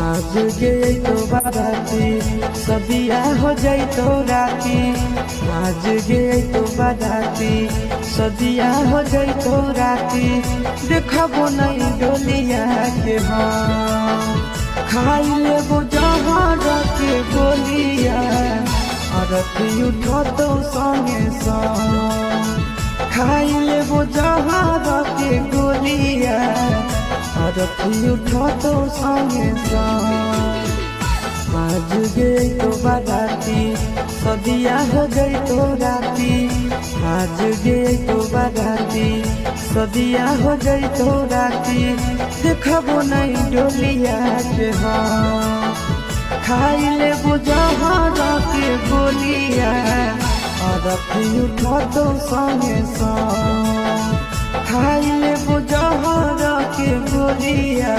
आज गए तो बाराती सदिया हो जाई तो राती। आज गए तो बाराती सदिया हो जाई तो राती। देखबो नहीं डोलिया के हम खाई लेबो जहाँ के गोलिया। अरथी उठो तो संगे संग खाई लेबो जहाँ के गोलिया। अरथी उठो तो संगे संग आज गई तो बाराती सदिया हो गई तो राती। आज गई तो बाराती सदिया हो गई तो राती। देखबो नहीं डोलिया के हम खाई लेबो जहाँ के गोलिया। अरथी उठो तो संगे संग खाई लेबो जहाँ के गोलिया।